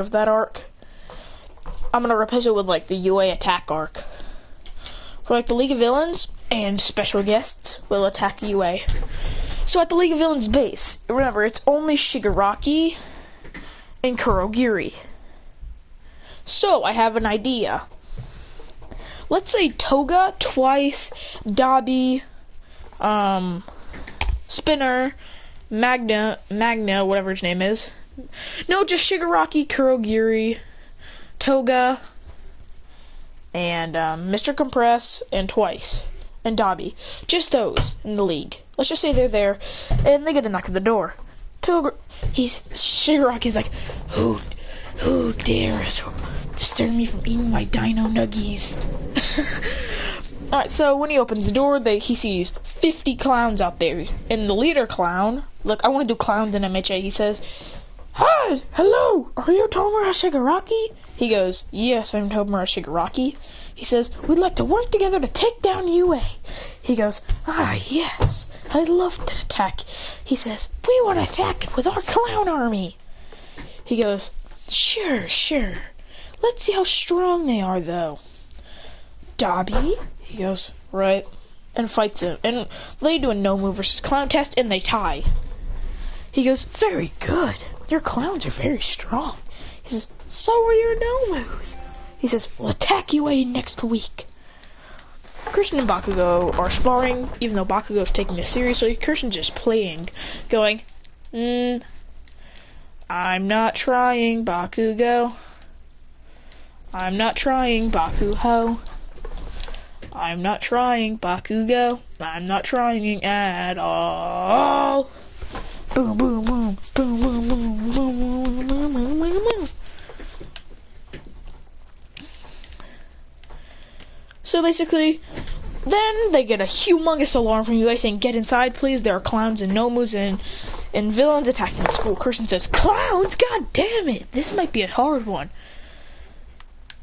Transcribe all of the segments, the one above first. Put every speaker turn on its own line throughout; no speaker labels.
of that arc. I'm gonna replace it with like the UA attack arc. For like the League of Villains and special guests will attack UA. So at the League of Villains base, remember it's only Shigaraki and Kurogiri. So I have an idea. Let's say Toga, Twice, Dabi, Spinner, Magna, whatever his name is. No, just Shigaraki, Kurogiri, Toga, and Mr. Compress, and Twice, and Dabi. Just those in the league. Let's just say they're there, and they get a knock at the door. Shigaraki's like, who dares disturb me from eating my dino nuggies? Alright, so when he opens the door, he sees 50 clowns out there. And the leader clown, look, I want to do clowns in MHA, he says, "Hi, hello, are you Tomura Shigaraki?" He goes, "Yes, I'm Tomura Shigaraki." He says, "We'd like to work together to take down UA." He goes, "Ah, yes, I'd love to attack." He says, "We want to attack it with our clown army." He goes, Sure. Let's see how strong they are, though." Dabi? He goes, "Right," and fights him. And they do a no-move versus clown test, and they tie. He goes, "Very good. Your clowns are very strong." He says, "So are your no-moves." He says, "We'll attack UA next week." Christian and Bakugo are sparring, even though Bakugo's taking this seriously. Christian's just playing, going, "I'm not trying, Bakugo. I'm not trying, Bakuho. I'm not trying, Bakugo. I'm not trying at all." Boom, boom, boom, boom, boom, boom, boom, boom, boom, boom, boom. So basically, then they get a humongous alarm from UA saying, "Get inside, please. There are clowns and nomus and villains attacking the school." Christian says, "Clowns? God damn it. This might be a hard one."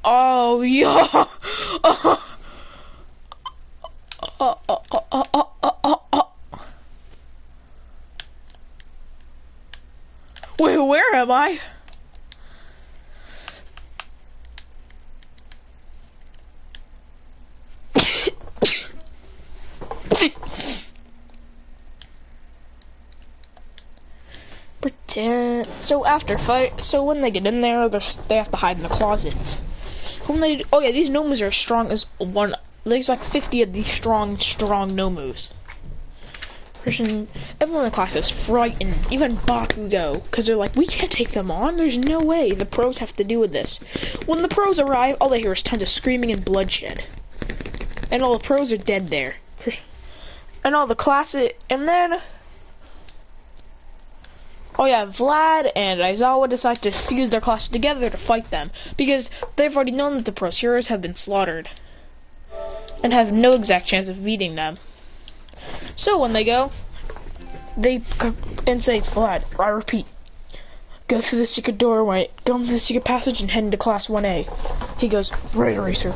Oh, yeah. Wait, where am I? Pretend. So after fight, so when they get in there, they have to hide in the closets. Oh yeah, these nomus are as strong as one. There's like 50 of these strong nomus. Christian, everyone in the class is frightened, even Bakugo, because they're like, "We can't take them on. There's no way. The pros have to deal with this." When the pros arrive, all they hear is tons of screaming and bloodshed, and all the pros are dead there. And all the classes, and then, oh yeah, Vlad and Aizawa decide to fuse their classes together to fight them, because they've already known that the pros heroes have been slaughtered, and have no exact chance of beating them. So when they go, they and say, "Vlad, I repeat, go through the secret doorway, go into the secret passage and head into class 1A. He goes, "Right, Eraser."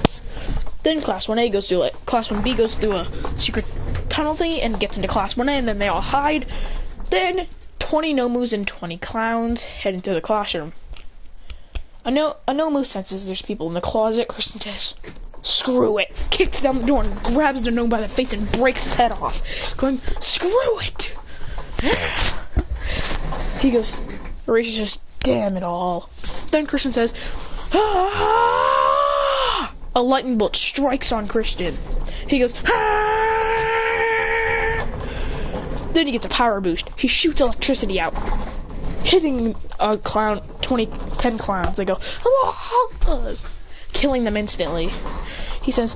Then class 1A goes through it. Class 1B goes through a secret tunnel thingy and gets into class 1A, and then they all hide. Then 20 nomus and 20 clowns head into the classroom. A nomu senses there's people in the closet. Christian says, "Screw it," kicks down the door and grabs the gnome by the face and breaks his head off, going, "Screw it." He goes, Eraser says, "Damn it all." Then Christian says, "Ah!" A lightning bolt strikes on Christian. He goes, "Ah!" Then he gets a power boost. He shoots electricity out, hitting a clown, 10 clowns. They go, "Ah!" killing them instantly. He says,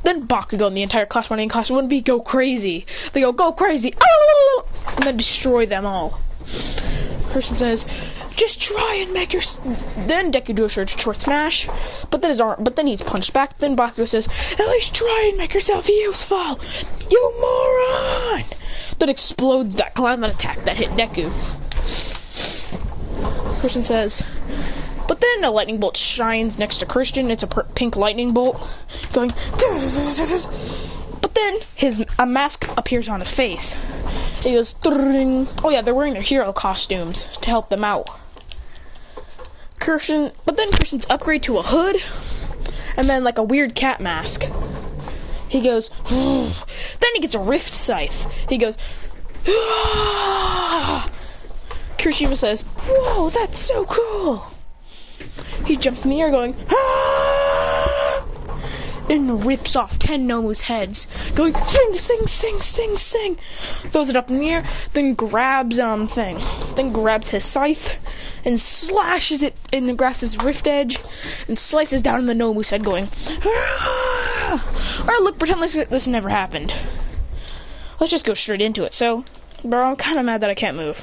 then Bakugo and the entire class 1A and class 1B go crazy. They go crazy, and then destroy them all. Christian says, "Just try and make your..." Then Deku do a short smash, but then he's punched back. Then Bakugo says, "At least try and make yourself useful, you moron!" Then explodes that clown that attacked that hit Deku. Christian says, but then a lightning bolt shines next to Christian. It's a pink lightning bolt going. But then a mask appears on his face. He goes. Oh yeah, they're wearing their hero costumes to help them out. But then Christian's upgrade to a hood, and then like a weird cat mask. He goes, then he gets a rift scythe. He goes, Kirishima says, whoa, that's so cool. He jumps in the air going, and rips off 10 Nomu's heads, going, sing, sing, sing, sing, sing. Throws it up in the air, then grabs his scythe, and slashes it in the grass's rift edge, and slices down in the Nomu's head, going, Alright, look, pretend like this never happened. Let's just go straight into it. So, bro, I'm kind of mad that I can't move.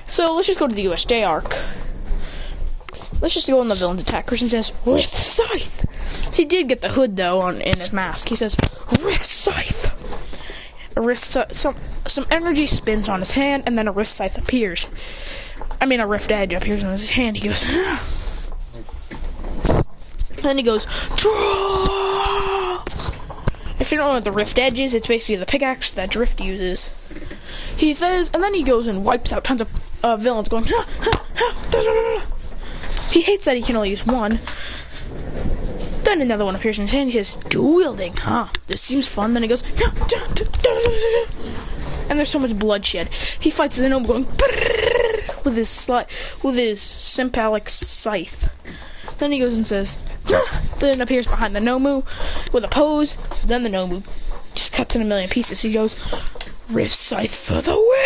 So, let's just go to the USJ arc. Let's just go on the villain's attack. Christian says, Rift Scythe! He did get the hood, though, in his mask. He says, Rift Scythe! Some energy spins on his hand, and then a Rift Scythe appears. I mean, a Rift Edge appears on his hand. He goes, Then he goes, Draw! If you don't know what the Rift Edge is, it's basically the pickaxe that Drift uses. He says, and then he goes and wipes out tons of villains, going, He hates that he can only use one. Then another one appears in his hand. He says, dual wielding, this seems fun. Then he goes, and there's so much bloodshed. He fights the Nomu going with his symbolic scythe. Then he goes and says, then appears behind the Nomu with a pose. Then the Nomu just cuts in a million pieces. He goes, Rift Scythe for the win!